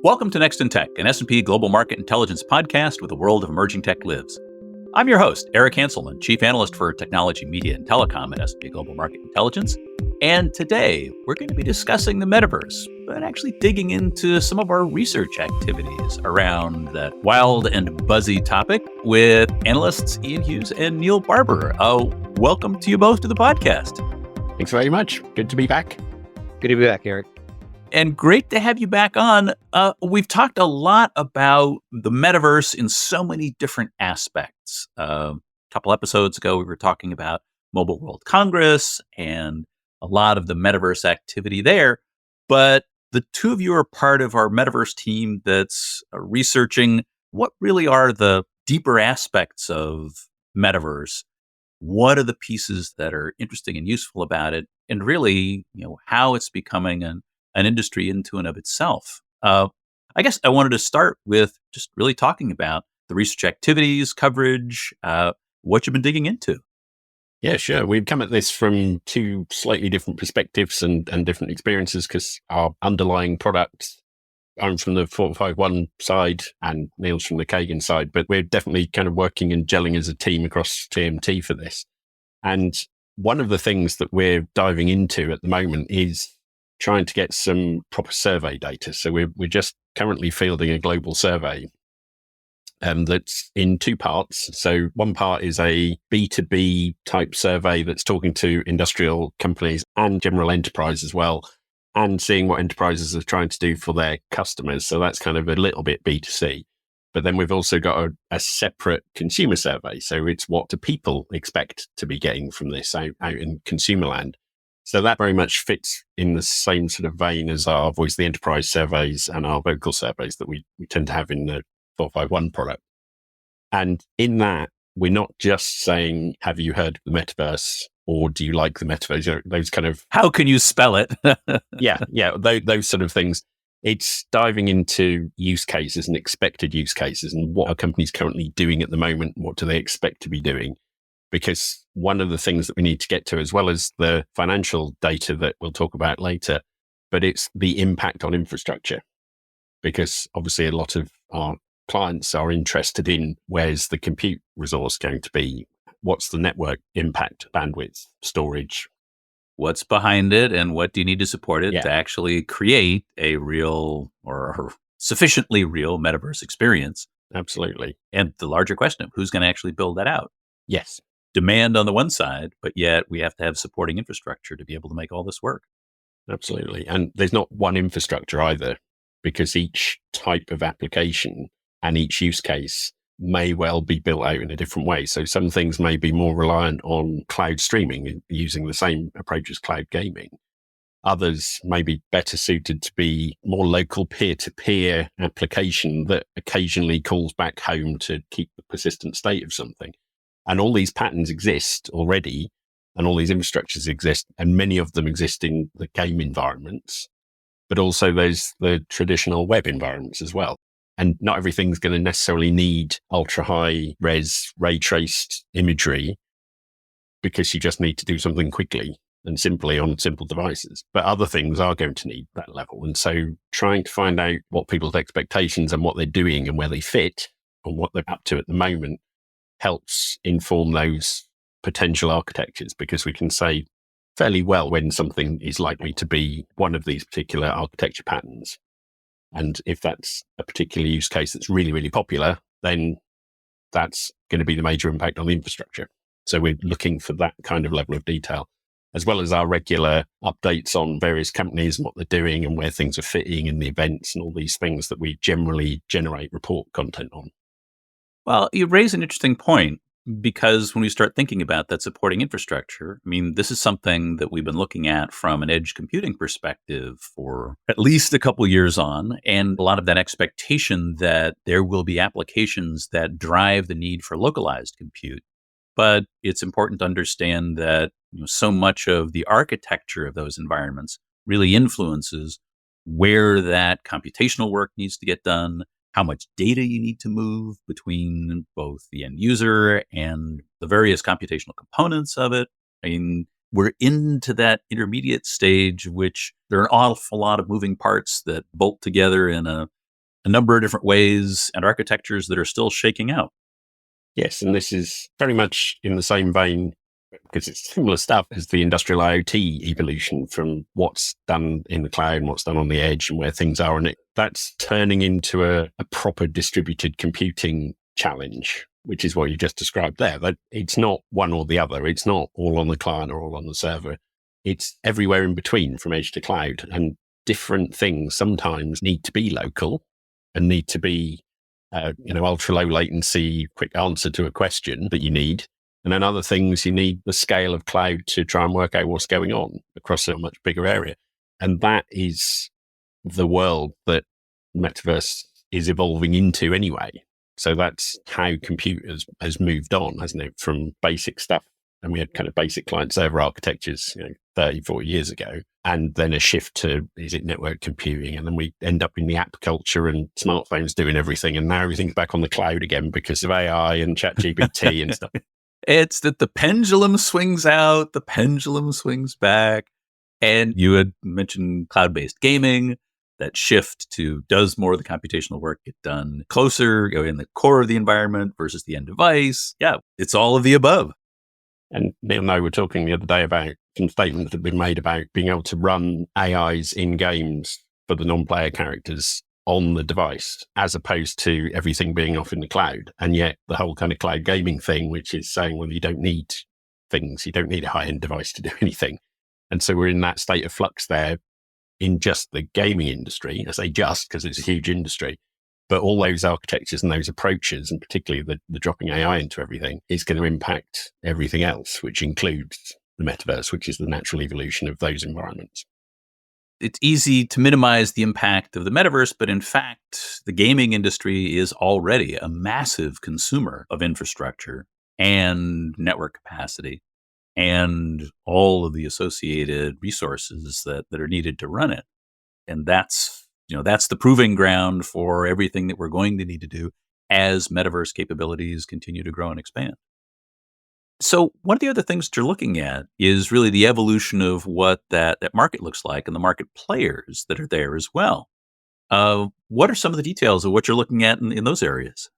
Welcome to Next in Tech, an S&P Global Market Intelligence podcast where the world of emerging tech lives. I'm your host, Eric Hanselman, Chief Analyst for Technology, Media, and Telecom at S&P Global Market Intelligence. And today, we're going to be discussing the Metaverse, but actually digging into some of our research activities around that wild and buzzy topic with analysts Ian Hughes and Neil Barbour. Welcome to you both to the podcast. Thanks very much. Good to be back. Good to be back, Eric. And great to have you back on. We've talked a lot about the metaverse in so many different aspects. A couple episodes ago, we were talking about Mobile World Congress and a lot of the metaverse activity there. But the two of you are part of our metaverse team that's researching what really are the deeper aspects of metaverse. What are the pieces that are interesting and useful about it? And really, how it's becoming an industry into and of itself. I guess I wanted to start with just really talking about the research activities, coverage, what you've been digging into. Yeah, sure. We've come at this from two slightly different perspectives and different experiences because our underlying products, I'm from the 451 side and Neil's from the Kagan side, but we're definitely kind of working and gelling as a team across TMT for this. And one of the things that we're diving into at the moment is trying to get some proper survey data. So we're just currently fielding a global survey that's in two parts. So one part is a B2B type survey that's talking to industrial companies and general enterprise as well, and seeing what enterprises are trying to do for their customers. So that's kind of a little bit B2C. But then we've also got a separate consumer survey. So it's what do people expect to be getting from this out in consumer land. So that very much fits in the same sort of vein as our Voice of the Enterprise surveys and our vocal surveys that we tend to have in the 451 product. And in that, we're not just saying, have you heard of the Metaverse or do you like the Metaverse? Those kind of... How can you spell it? yeah, those sort of things. It's diving into use cases and expected use cases and what are companies currently doing at the moment? What do they expect to be doing? Because one of the things that we need to get to, as well as the financial data that we'll talk about later, but it's the impact on infrastructure. Because obviously a lot of our clients are interested in where's the compute resource going to be? What's the network impact, bandwidth, storage? What's behind it and what do you need to support it to actually create a real or sufficiently real metaverse experience? Absolutely. And the larger question of who's going to actually build that out? Yes. Demand on the one side, but yet we have to have supporting infrastructure to be able to make all this work. Absolutely. And there's not one infrastructure either, because each type of application and each use case may well be built out in a different way. So some things may be more reliant on cloud streaming using the same approach as cloud gaming. Others may be better suited to be more local peer-to-peer application that occasionally calls back home to keep the persistent state of something. And all these patterns exist already, and all these infrastructures exist, and many of them exist in the game environments, but also there's the traditional web environments as well. And not everything's going to necessarily need ultra-high res, ray-traced imagery because you just need to do something quickly and simply on simple devices. But other things are going to need that level. And so trying to find out what people's expectations and what they're doing and where they fit and what they're up to at the moment helps inform those potential architectures, because we can say fairly well when something is likely to be one of these particular architecture patterns. And if that's a particular use case that's really, really popular, then that's going to be the major impact on the infrastructure. So we're looking for that kind of level of detail, as well as our regular updates on various companies and what they're doing and where things are fitting in the events and all these things that we generally generate report content on. Well, you raise an interesting point, because when we start thinking about that supporting infrastructure, I mean, this is something that we've been looking at from an edge computing perspective for at least a couple years on, and a lot of that expectation that there will be applications that drive the need for localized compute. But it's important to understand that so much of the architecture of those environments really influences where that computational work needs to get done, how much data you need to move between both the end user and the various computational components of it. I mean, we're into that intermediate stage, which there are an awful lot of moving parts that bolt together in a a number of different ways and architectures that are still shaking out. Yes, and this is very much in the same vein because it's similar stuff as the industrial IoT evolution from what's done in the cloud and what's done on the edge and where things are. And that's turning into a proper distributed computing challenge, which is what you just described there. That it's not one or the other. It's not all on the client or all on the server. It's everywhere in between from edge to cloud. And different things sometimes need to be local and need to be ultra low latency, quick answer to a question that you need. And then other things, you need the scale of cloud to try and work out what's going on across a much bigger area. And that is the world that Metaverse is evolving into anyway. So that's how computers has moved on, hasn't it? From basic stuff. And we had kind of basic client server architectures, 30, 40 years ago. And then a shift to, is it network computing? And then we end up in the app culture and smartphones doing everything. And now everything's back on the cloud again because of AI and ChatGPT and stuff. It's that the pendulum swings out, the pendulum swings back. And you had mentioned cloud-based gaming, that shift to does more of the computational work get done closer, in the core of the environment versus the end device. Yeah, it's all of the above. And Neil and I were talking the other day about some statements that have been made about being able to run AIs in games for the non-player characters on the device, as opposed to everything being off in the cloud. And yet the whole kind of cloud gaming thing, which is saying, well, you don't need things, you don't need a high-end device to do anything. And so we're in that state of flux there in just the gaming industry. I say just because it's a huge industry, but all those architectures and those approaches, and particularly the dropping AI into everything, is going to impact everything else, which includes the metaverse, which is the natural evolution of those environments. It's easy to minimize the impact of the metaverse, but in fact, the gaming industry is already a massive consumer of infrastructure and network capacity and all of the associated resources that are needed to run it. And that's the proving ground for everything that we're going to need to do as metaverse capabilities continue to grow and expand. So one of the other things that you're looking at is really the evolution of what that market looks like and the market players that are there as well. What are some of the details of what you're looking at in those areas?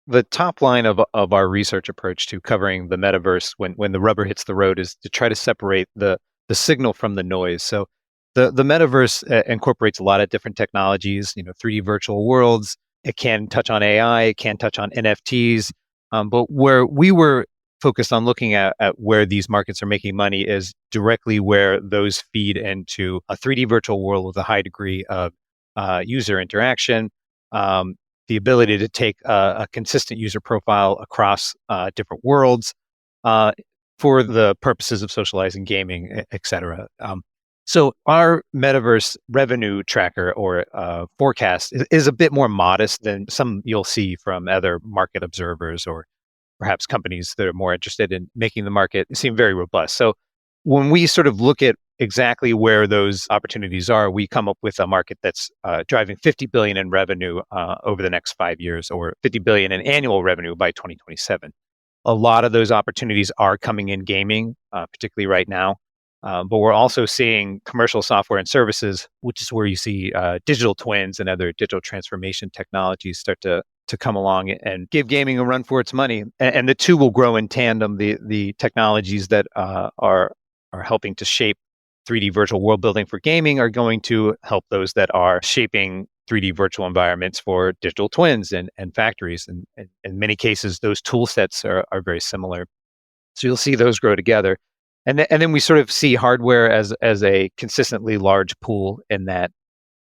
The top line of our research approach to covering the metaverse when the rubber hits the road is to try to separate the signal from the noise. So the metaverse incorporates a lot of different technologies, 3D virtual worlds. It can touch on AI, it can touch on NFTs. But where we were focused on looking at where these markets are making money is directly where those feed into a 3D virtual world with a high degree of user interaction, the ability to take a consistent user profile across different worlds for the purposes of socializing, gaming, et cetera. So our metaverse revenue tracker or forecast is a bit more modest than some you'll see from other market observers or perhaps companies that are more interested in making the market seem very robust. So when we sort of look at exactly where those opportunities are, we come up with a market that's driving $50 billion in revenue over the next 5 years, or $50 billion in annual revenue by 2027. A lot of those opportunities are coming in gaming, particularly right now. But we're also seeing commercial software and services, which is where you see digital twins and other digital transformation technologies start to come along and give gaming a run for its money. And the two will grow in tandem. The technologies that are helping to shape 3D virtual world building for gaming are going to help those that are shaping 3D virtual environments for digital twins and factories. And in many cases, those tool sets are very similar. So you'll see those grow together. And then we sort of see hardware as a consistently large pool in that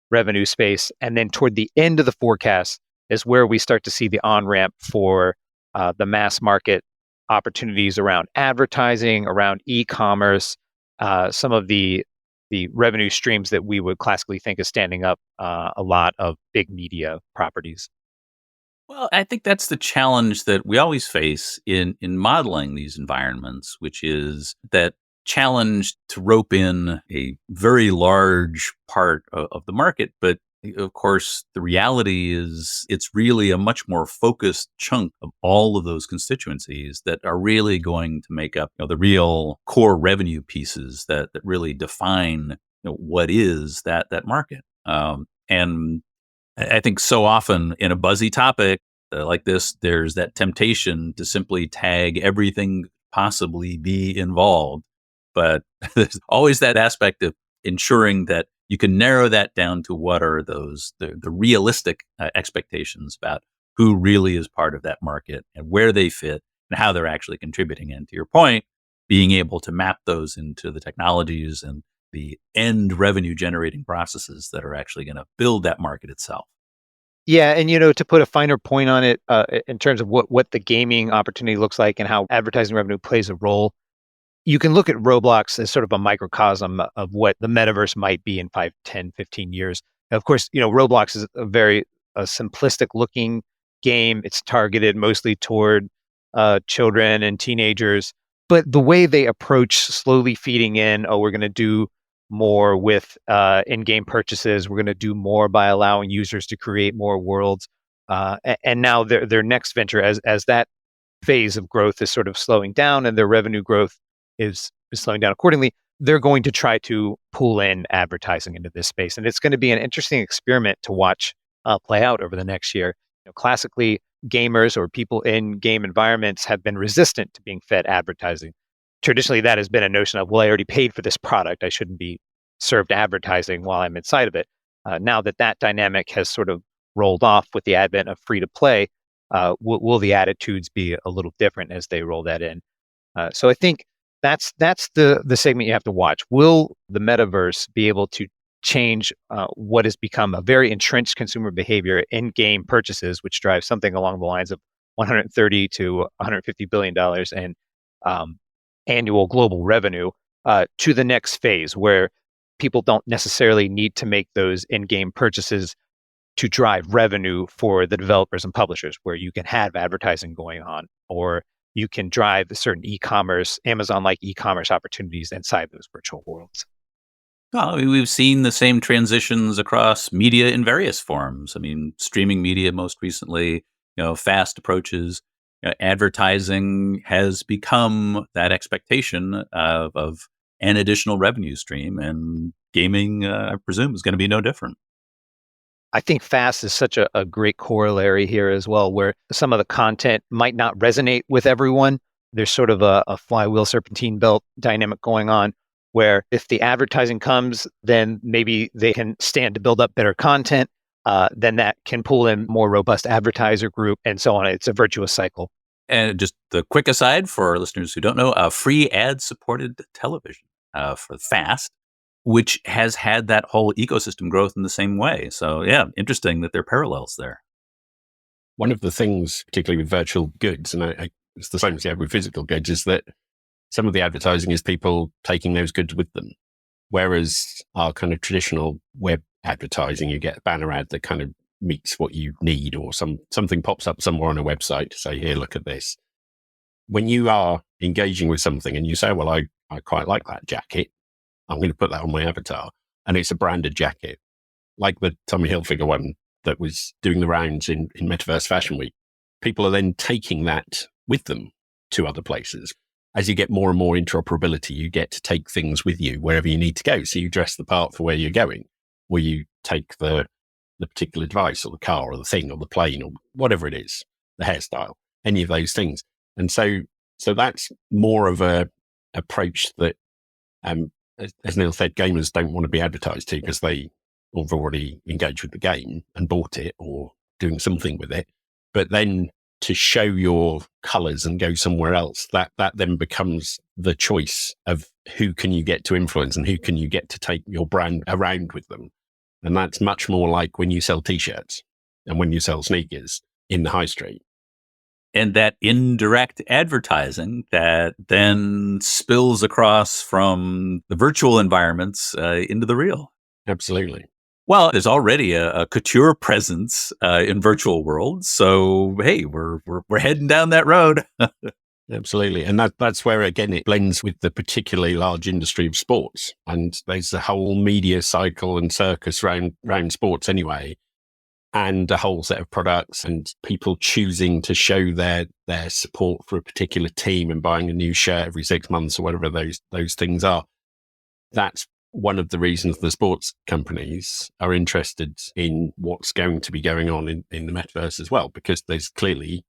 revenue space. And then toward the end of the forecast is where we start to see the on-ramp for the mass market opportunities around advertising, around e-commerce, some of the revenue streams that we would classically think of standing up a lot of big media properties. Well, I think that's the challenge that we always face in modeling these environments, which is that challenge to rope in a very large part of the market. But of course, the reality is it's really a much more focused chunk of all of those constituencies that are really going to make up the real core revenue pieces that really define what is that market. And I think so often in a buzzy topic like this, there's that temptation to simply tag everything possibly be involved. But there's always that aspect of ensuring that you can narrow that down to what are the realistic expectations about who really is part of that market and where they fit and how they're actually contributing. And to your point, being able to map those into the technologies and the end revenue generating processes that are actually going to build that market itself. Yeah, and to put a finer point on it, in terms of what the gaming opportunity looks like and how advertising revenue plays a role, you can look at Roblox as sort of a microcosm of what the metaverse might be in 5, 10, 15 years. Of course, Roblox is a simplistic looking game. It's targeted mostly toward children and teenagers. But the way they approach slowly feeding in, oh, we're going to do more with in-game purchases. We're going to do more by allowing users to create more worlds. And now their next venture, as that phase of growth is sort of slowing down and their revenue growth is slowing down accordingly, they're going to try to pull in advertising into this space. And it's going to be an interesting experiment to watch play out over the next year. Classically, gamers or people in game environments have been resistant to being fed advertising. Traditionally, that has been a notion of, well, I already paid for this product. I shouldn't be served advertising while I'm inside of it. Now that dynamic has sort of rolled off with the advent of free to play, will the attitudes be a little different as they roll that in? So I think that's the segment you have to watch. Will the metaverse be able to change what has become a very entrenched consumer behavior in game purchases, which drives something along the lines of $130 to $150 billion in annual global revenue, to the next phase where people don't necessarily need to make those in-game purchases to drive revenue for the developers and publishers, where you can have advertising going on, or you can drive certain e-commerce, Amazon-like e-commerce opportunities inside those virtual worlds. Well, we've seen the same transitions across media in various forms. I mean, streaming media most recently, fast approaches. Advertising has become that expectation of an additional revenue stream, and gaming, I presume, is going to be no different. I think fast is such a great corollary here as well, where some of the content might not resonate with everyone. There's sort of a flywheel serpentine belt dynamic going on, where if the advertising comes, then maybe they can stand to build up better content. Then that can pull in more robust advertiser group and so on. It's a virtuous cycle. And just the quick aside for our listeners who don't know, free ad-supported television for FAST, which has had that whole ecosystem growth in the same way. So yeah, interesting that there are parallels there. One of the things, particularly with virtual goods, and it's the same as with physical goods, is that some of the advertising is people taking those goods with them. Whereas our kind of traditional web advertising, you get a banner ad that kind of meets what you need, or something pops up somewhere on a website to say, here, look at this. When you are engaging with something and you say, well, I quite like that jacket, I'm going to put that on my avatar, and it's a branded jacket, like the Tommy Hilfiger one that was doing the rounds in Metaverse Fashion Week. People are then taking that with them to other places. As you get more and more interoperability, you get to take things with you wherever you need to go. So you dress the part for where you're going, or you take the particular device or the car or the thing or the plane or whatever it is, the hairstyle, any of those things. And so that's more of a approach that, as Neil said, gamers don't want to be advertised to because they have already engaged with the game and bought it or doing something with it. But then to show your colors and go somewhere else, that then becomes the choice of who can you get to influence and who can you get to take your brand around with them. And that's much more like when you sell t-shirts and when you sell sneakers in the high street. And that indirect advertising that then spills across from the virtual environments into the real. Absolutely. Well, there's already a couture presence in virtual worlds. So, hey, we're heading down that road. Absolutely. And that's where, again, it blends with the particularly large industry of sports. And there's a whole media cycle and circus round sports anyway, and a whole set of products and people choosing to show their support for a particular team and buying a new shirt every 6 months or whatever those things are. That's one of the reasons the sports companies are interested in what's going to be going on in the metaverse as well, because there's clearly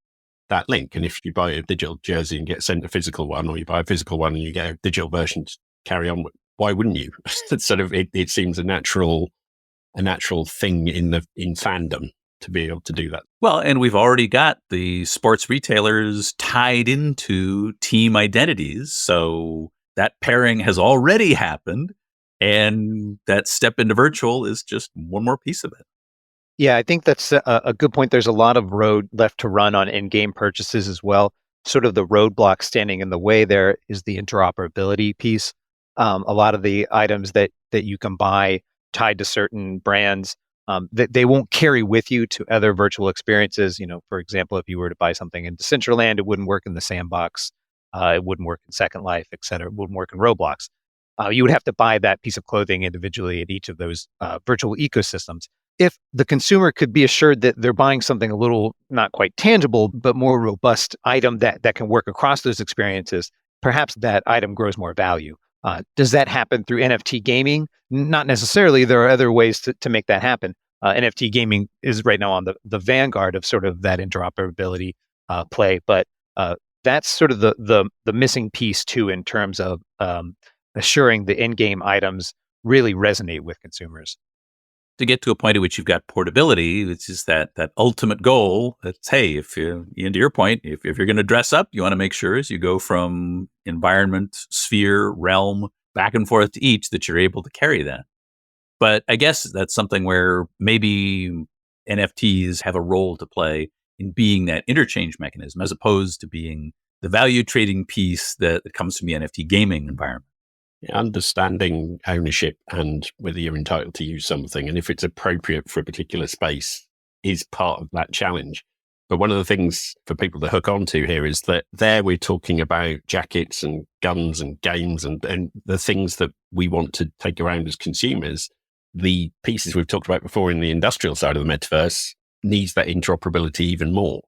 that link. And if you buy a digital jersey and get sent a physical one, or you buy a physical one and you get a digital version to carry on with, why wouldn't you? It's sort of, it seems a natural thing in fandom to be able to do that. Well, and we've already got the sports retailers tied into team identities. So that pairing has already happened. And that step into virtual is just one more piece of it. Yeah, I think that's a good point. There's a lot of road left to run on in-game purchases as well. Sort of the roadblock standing in the way there is the interoperability piece. A lot of the items that you can buy tied to certain brands, that they won't carry with you to other virtual experiences. For example, if you were to buy something in Decentraland, it wouldn't work in the Sandbox. It wouldn't work in Second Life, et cetera. It wouldn't work in Roblox. You would have to buy that piece of clothing individually at each of those virtual ecosystems. If the consumer could be assured that they're buying something a little not quite tangible, but more robust item that can work across those experiences, perhaps that item grows more value. Does that happen through NFT gaming? Not necessarily. There are other ways to make that happen. NFT gaming is right now on the vanguard of sort of that interoperability play, but that's sort of the missing piece too, in terms of assuring the in-game items really resonate with consumers. To get to a point at which you've got portability, which is that ultimate goal. That's, hey, if to your point, if you're going to dress up, you want to make sure as you go from environment, sphere, realm, back and forth to each, that you're able to carry that. But I guess that's something where maybe NFTs have a role to play in being that interchange mechanism, as opposed to being the value trading piece that comes from the NFT gaming environment. Understanding ownership and whether you're entitled to use something and if it's appropriate for a particular space is part of that challenge. But one of the things for people to hook onto here is that there we're talking about jackets and guns and games and the things that we want to take around as consumers. The pieces we've talked about before in the industrial side of the metaverse needs that interoperability even more.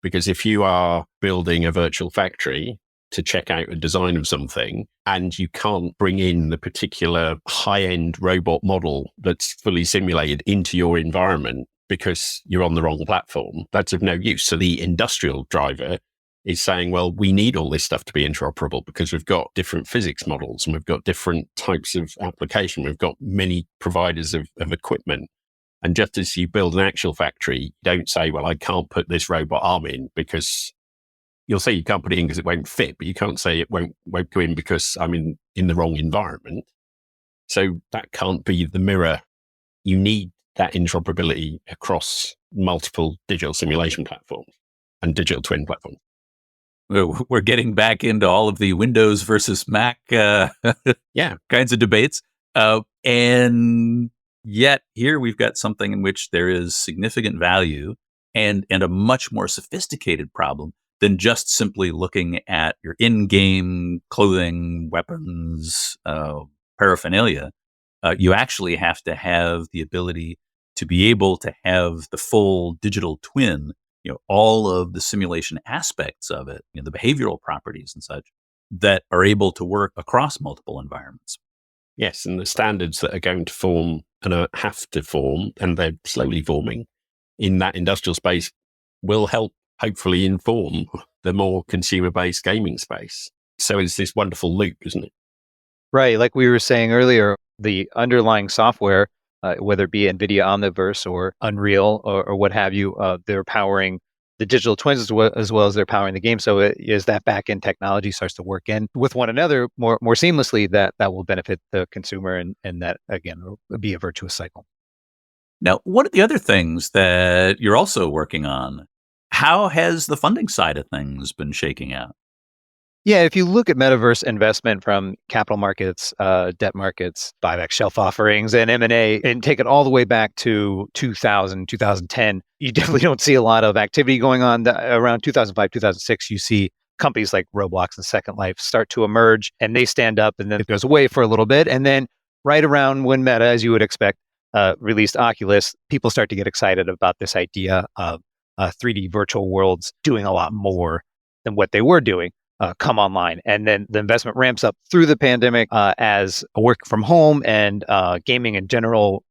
Because if you are building a virtual factory to check out a design of something and you can't bring in the particular high-end robot model that's fully simulated into your environment because you're on the wrong platform, that's of no use. So the industrial driver is saying, well, we need all this stuff to be interoperable because we've got different physics models and we've got different types of application. We've got many providers of equipment. And just as you build an actual factory, you don't say, well, I can't put this robot arm in because you'll say you can't put it in because it won't fit, but you can't say it won't go in because I'm in the wrong environment. So that can't be the mirror. You need that interoperability across multiple digital simulation platforms and digital twin platforms. We're getting back into all of the Windows versus Mac kinds of debates. And yet here we've got something in which there is significant value and a much more sophisticated problem than just simply looking at your in-game clothing, weapons, paraphernalia. You actually have to have the ability to be able to have the full digital twin, all of the simulation aspects of it, the behavioral properties and such that are able to work across multiple environments. Yes, and the standards that are going to form and have to form, and they're slowly forming in that industrial space, will help hopefully inform the more consumer-based gaming space. So it's this wonderful loop, isn't it? Right. Like we were saying earlier, the underlying software, whether it be NVIDIA Omniverse or Unreal or what have you, they're powering the digital twins as well as they're powering the game. So as that back-end technology starts to work in with one another more seamlessly, that will benefit the consumer and that, again, will be a virtuous cycle. Now, one of the other things that you're also working on, how has the funding side of things been shaking out? Yeah, if you look at metaverse investment from capital markets, debt markets, buyback shelf offerings, and M&A, and take it all the way back to 2000, 2010, you definitely don't see a lot of activity going on. Around 2005, 2006, you see companies like Roblox and Second Life start to emerge, and they stand up, and then it goes away for a little bit. And then right around when Meta, as you would expect, released Oculus, people start to get excited about this idea of 3D virtual worlds doing a lot more than what they were doing. come online. And then the investment ramps up through the pandemic as work from home and gaming in general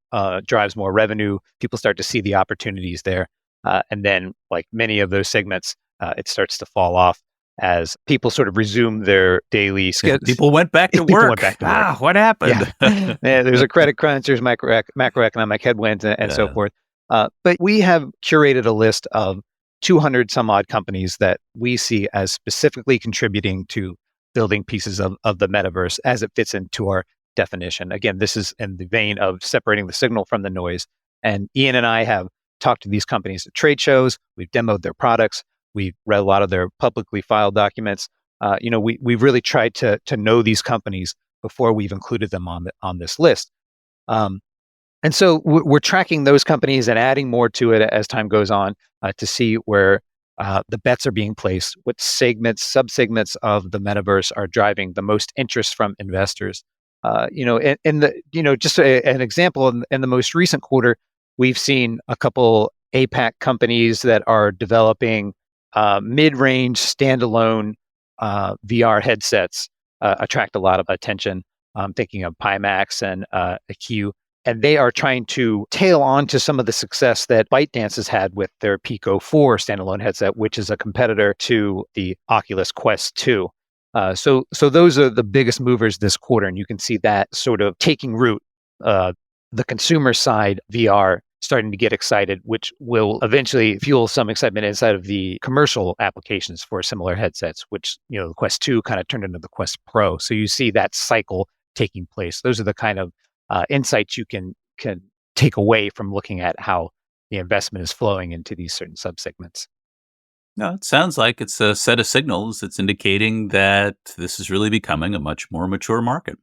drives more revenue. People start to see the opportunities there. And then, like many of those segments, it starts to fall off as people sort of resume their daily schedules. People went back to work. What happened? Yeah. There's a credit crunch, there's macroeconomic headwinds and so forth. But we have curated a list of 200 some odd companies that we see as specifically contributing to building pieces of the metaverse as it fits into our definition. Again, this is in the vein of separating the signal from the noise. And Ian and I have talked to these companies at trade shows. We've demoed their products. We've read a lot of their publicly filed documents. We've really tried to know these companies before we've included them on this list. And so we're tracking those companies and adding more to it as time goes on to see where the bets are being placed, what subsegments of the metaverse are driving the most interest from investors. Just an example, in the most recent quarter, we've seen a couple APAC companies that are developing mid-range standalone VR headsets attract a lot of attention. I'm thinking of Pimax and AQ. And they are trying to tail on to some of the success that ByteDance has had with their Pico 4 standalone headset, which is a competitor to the Oculus Quest 2. So those are the biggest movers this quarter, and you can see that sort of taking root. The consumer side VR starting to get excited, which will eventually fuel some excitement inside of the commercial applications for similar headsets, which, the Quest 2 kind of turned into the Quest Pro. So you see that cycle taking place. Those are the kind of insights you can take away from looking at how the investment is flowing into these certain subsegments. No, it sounds like it's a set of signals that's indicating that this is really becoming a much more mature market.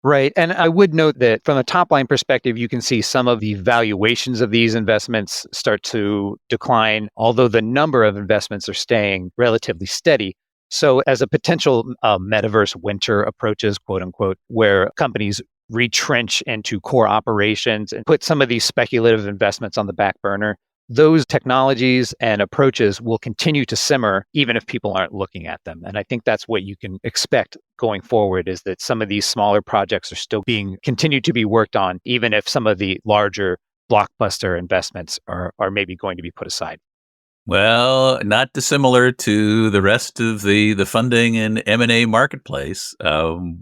Right. And I would note that from a top line perspective, you can see some of the valuations of these investments start to decline, although the number of investments are staying relatively steady. So as a potential metaverse winter approaches, quote unquote, where companies retrench into core operations and put some of these speculative investments on the back burner, those technologies and approaches will continue to simmer even if people aren't looking at them. And I think that's what you can expect going forward, is that some of these smaller projects are still being continued to be worked on, even if some of the larger blockbuster investments are maybe going to be put aside. Well, not dissimilar to the rest of the funding and M&A marketplace.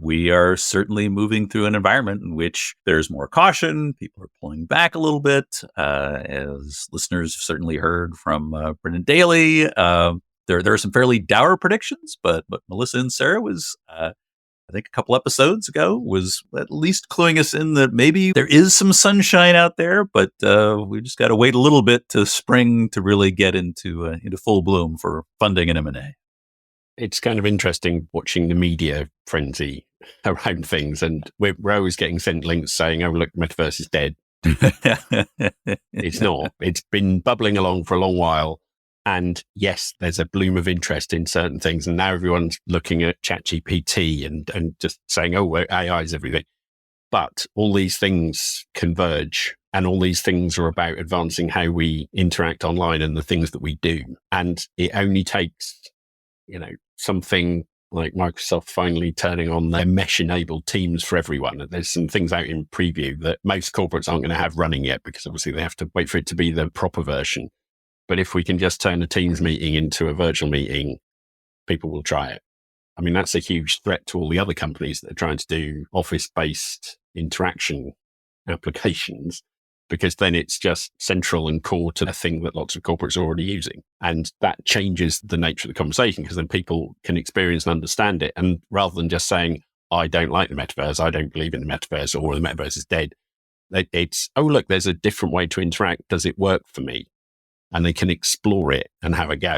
We are certainly moving through an environment in which there's more caution. People are pulling back a little bit, as listeners have certainly heard from Brendan Daly. There are some fairly dour predictions, but Melissa and Sarah was, I think a couple episodes ago, was at least cluing us in that maybe there is some sunshine out there, but we just got to wait a little bit to spring to really get into full bloom for funding and M&A. It's kind of interesting watching the media frenzy around things, and we're always getting sent links saying, "Oh, look, Metaverse is dead." It's not. It's been bubbling along for a long while. And yes, there's a bloom of interest in certain things. And now everyone's looking at ChatGPT and just saying, oh, AI is everything. But all these things converge, and all these things are about advancing how we interact online and the things that we do. And it only takes, something like Microsoft finally turning on their mesh-enabled Teams for everyone. There's some things out in preview that most corporates aren't going to have running yet, because obviously they have to wait for it to be the proper version. But if we can just turn a Teams meeting into a virtual meeting, people will try it. I mean, that's a huge threat to all the other companies that are trying to do office-based interaction applications, because then it's just central and core to the thing that lots of corporates are already using. And that changes the nature of the conversation, because then people can experience and understand it. And rather than just saying, I don't like the metaverse, I don't believe in the metaverse, or the metaverse is dead, it's, oh, look, there's a different way to interact. Does it work for me? And they can explore it and have a go.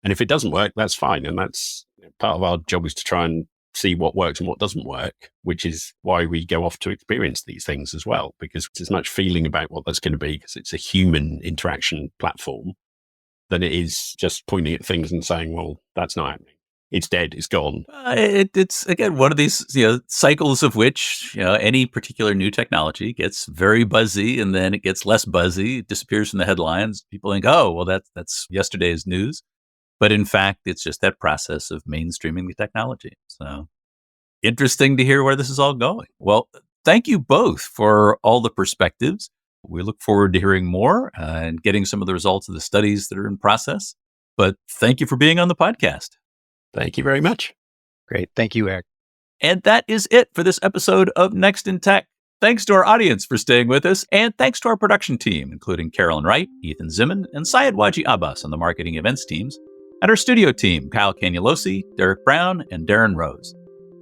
And if it doesn't work, that's fine. And that's part of our job, is to try and see what works and what doesn't work, which is why we go off to experience these things as well, because it's as much feeling about what that's going to be, because it's a human interaction platform, than it is just pointing at things and saying, well, that's not happening. It's dead. It's gone. It's, again, one of these cycles of which any particular new technology gets very buzzy, and then it gets less buzzy. It disappears from the headlines. People think, oh, well, that's yesterday's news. But in fact, it's just that process of mainstreaming the technology. So interesting to hear where this is all going. Well, thank you both for all the perspectives. We look forward to hearing more and getting some of the results of the studies that are in process. But thank you for being on the podcast. Thank you very much. Great. Thank you, Eric. And that is it for this episode of Next in Tech. Thanks to our audience for staying with us, and thanks to our production team, including Carolyn Wright, Ethan Zimmon, and Syed Waji Abbas on the marketing events teams, and our studio team, Kyle Cagnolosi, Derek Brown, and Darren Rose.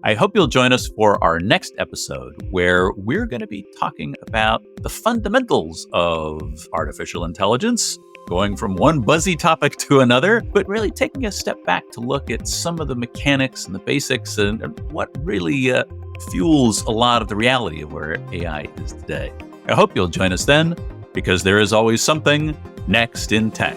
I hope you'll join us for our next episode, where we're going to be talking about the fundamentals of artificial intelligence, going from one buzzy topic to another, but really taking a step back to look at some of the mechanics and the basics and what really fuels a lot of the reality of where AI is today. I hope you'll join us then, because there is always something next in tech.